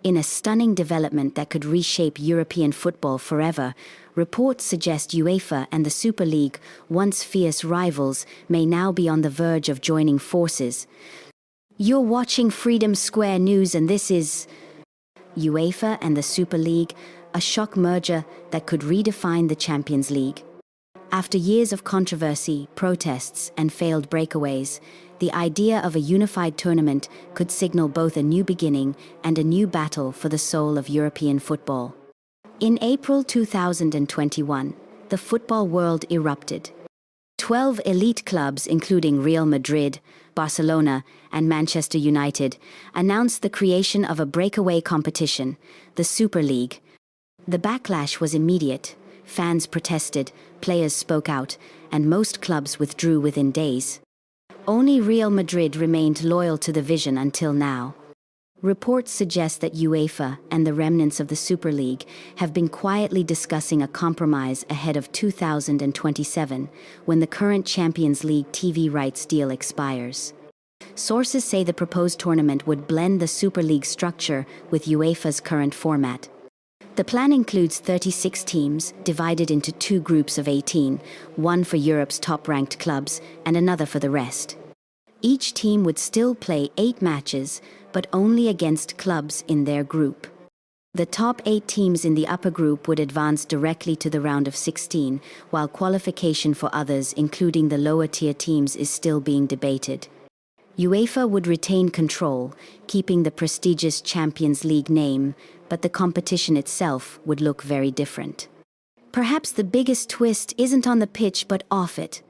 In a stunning development that could reshape European football forever, reports suggest UEFA and the Super League, once fierce rivals, may now be on the verge of joining forces. You're watching Freedom Square News, and this is UEFA and the Super League, a shock merger that could redefine the Champions League. After years of controversy, protests, and failed breakaways, the idea of a unified tournament could signal both a new beginning and a new battle for the soul of European football. In April 2021, the football world erupted. 12 elite clubs, including Real Madrid, Barcelona, and Manchester United, announced the creation of a breakaway competition, the Super League. The backlash was immediate. Fans protested, players spoke out, and most clubs withdrew within days. Only Real Madrid remained loyal to the vision until now. Reports suggest that UEFA and the remnants of the Super League have been quietly discussing a compromise ahead of 2027, when the current Champions League TV rights deal expires. Sources say the proposed tournament would blend the Super League structure with UEFA's current format. The plan includes 36 teams, divided into two groups of 18, one for Europe's top-ranked clubs and another for the rest. Each team would still play 8 matches, but only against clubs in their group. The top 8 teams in the upper group would advance directly to the round of 16, while qualification for others, including the lower-tier teams, is still being debated. UEFA would retain control, keeping the prestigious Champions League name, but the competition itself would look very different. Perhaps the biggest twist isn't on the pitch but off it.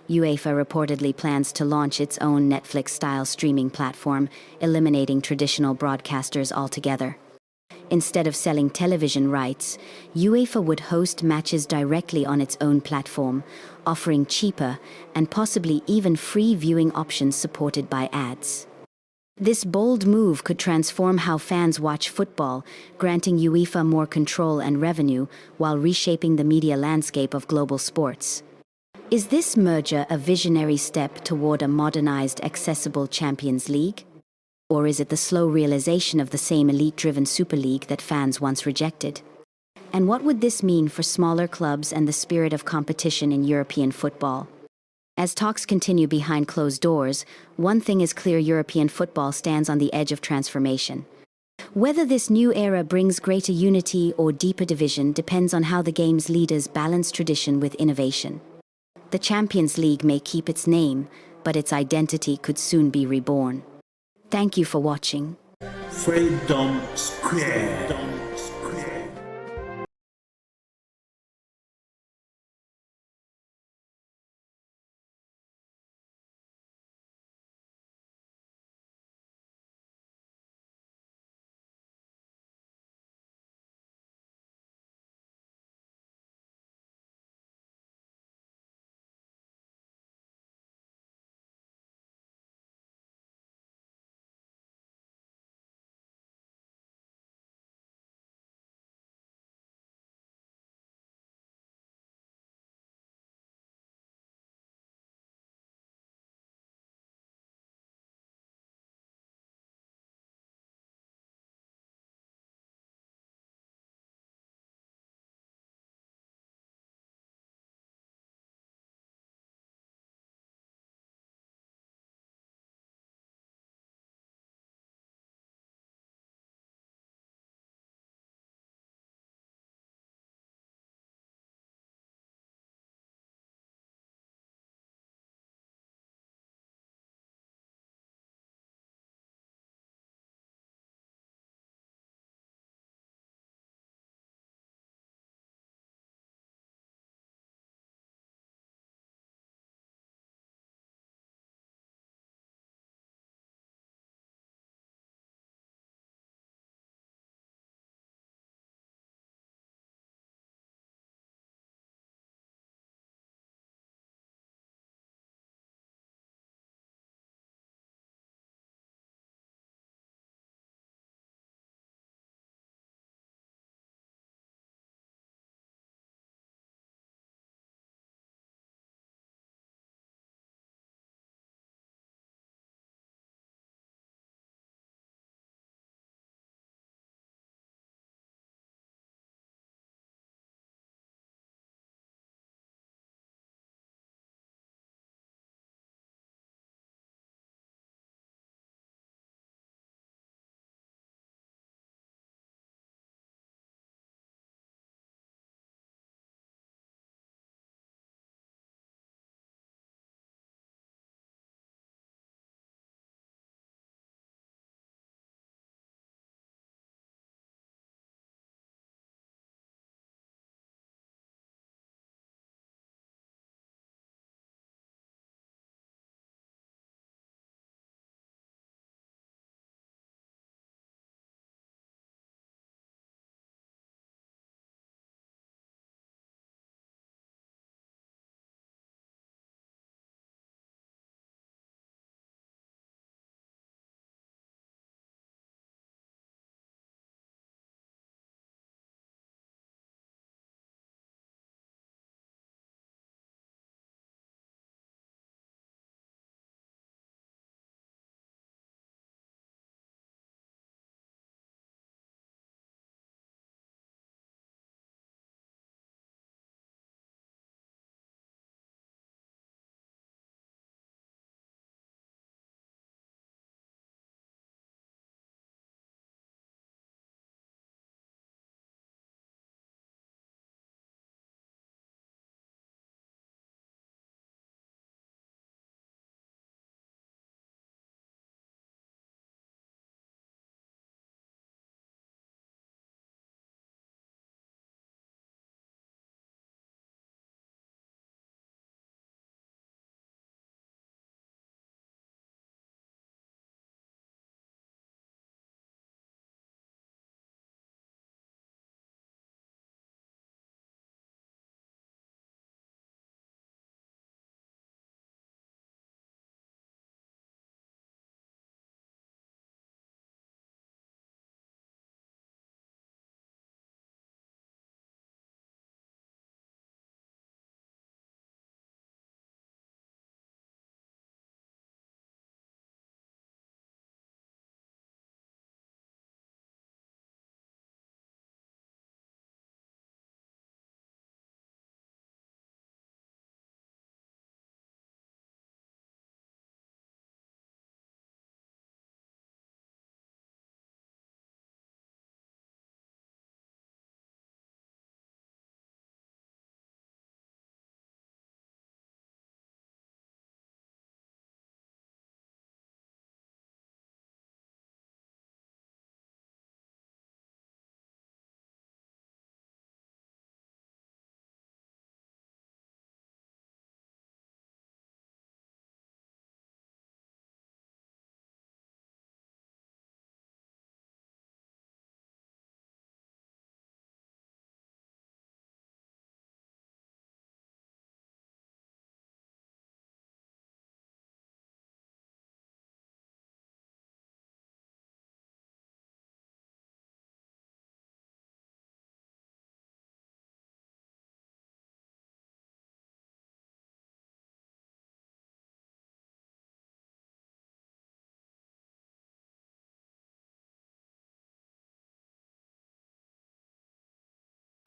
UEFA reportedly plans to launch its own Netflix-style streaming platform, eliminating traditional broadcasters altogether. Instead of selling television rights, UEFA would host matches directly on its own platform, offering cheaper and possibly even free viewing options supported by ads. This bold move could transform how fans watch football, granting UEFA more control and revenue while reshaping the media landscape of global sports. Is this merger a visionary step toward a modernized, accessible Champions League? Or is it the slow realization of the same elite-driven Super League that fans once rejected? And what would this mean for smaller clubs and the spirit of competition in European football? As talks continue behind closed doors, one thing is clear: European football stands on the edge of transformation. Whether this new era brings greater unity or deeper division depends on how the game's leaders balance tradition with innovation. The Champions League may keep its name, but its identity could soon be reborn. Thank you for watching. Freedom Square.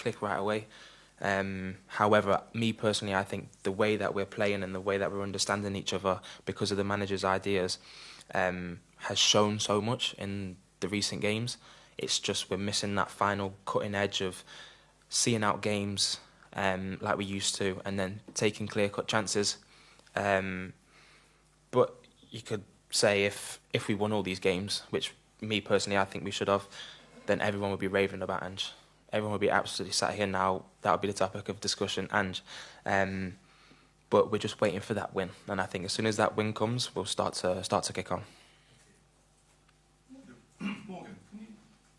click right away. However, me personally, I think the way that we're playing and the way that we're understanding each other because of the manager's ideas has shown so much in the recent games. It's just we're missing that final cutting edge of seeing out games like we used to, and then taking clear-cut chances. But you could say if we won all these games, which me personally I think we should have, then everyone would be raving about Ange. Everyone would be absolutely sat here now. That would be the topic of discussion, Ange. But we're just waiting for that win, and I think as soon as that win comes, we'll start to kick on. Morgan, can you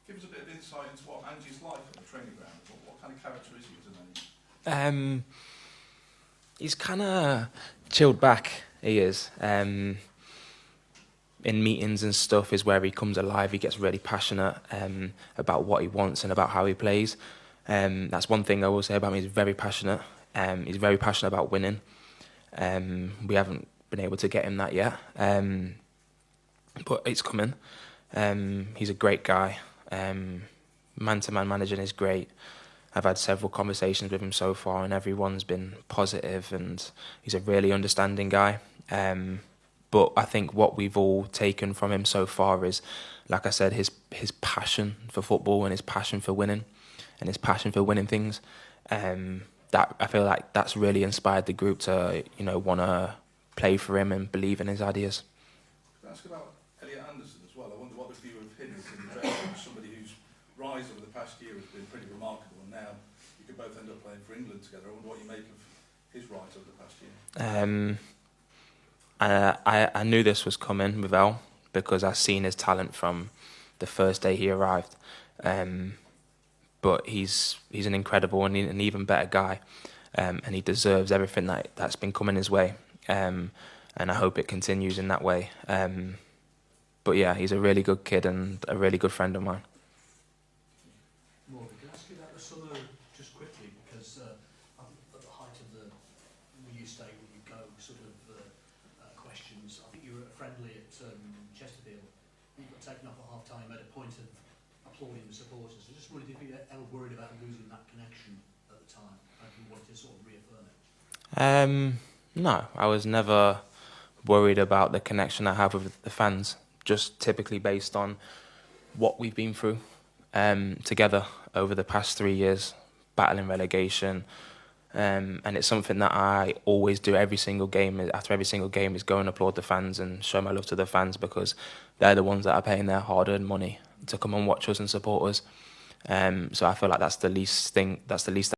give us a bit of insight into what Ange's like on the training ground? What kind of character is he as a manager? He's kind of chilled back. He is. In meetings and stuff is where he comes alive. He gets really passionate about what he wants and about how he plays. That's one thing I will say about him. He's very passionate. He's very passionate about winning. We haven't been able to get him that yet, but it's coming. He's a great guy. Man-to-man managing is great. I've had several conversations with him so far, and everyone's been positive, and he's a really understanding guy. But I think what we've all taken from him so far is, like I said, his passion for football and his passion for winning, and his passion for winning things. That I feel like that's really inspired the group to, want to play for him and believe in his ideas. Can I ask about Elliot Anderson as well? I wonder what the view of him is in the dressing room. Somebody whose rise over the past year has been pretty remarkable, and now you could both end up playing for England together. I wonder what you make of his rise over the past year. I knew this was coming with El because I've seen his talent from the first day he arrived. But he's an incredible and an even better guy, and he deserves everything that's been coming his way. And I hope it continues in that way. But yeah, he's a really good kid and a really good friend of mine. Morgan, can I ask you about the summer just quickly, because at the height of the will you stay, will you go sort of questions. I think you were friendly at Chesterfield. You got taken off at half time, made a point of applauding the supporters. I just wondered if you were ever worried about losing that connection at the time, and you wanted to sort of reaffirm it. No, I was never worried about the connection I have with the fans, just typically based on what we've been through together over the past 3 years, battling relegation. And it's something that I always do every single game. After every single game is go and applaud the fans and show my love to the fans, because they're the ones that are paying their hard-earned money to come and watch us and support us. So I feel like that's the least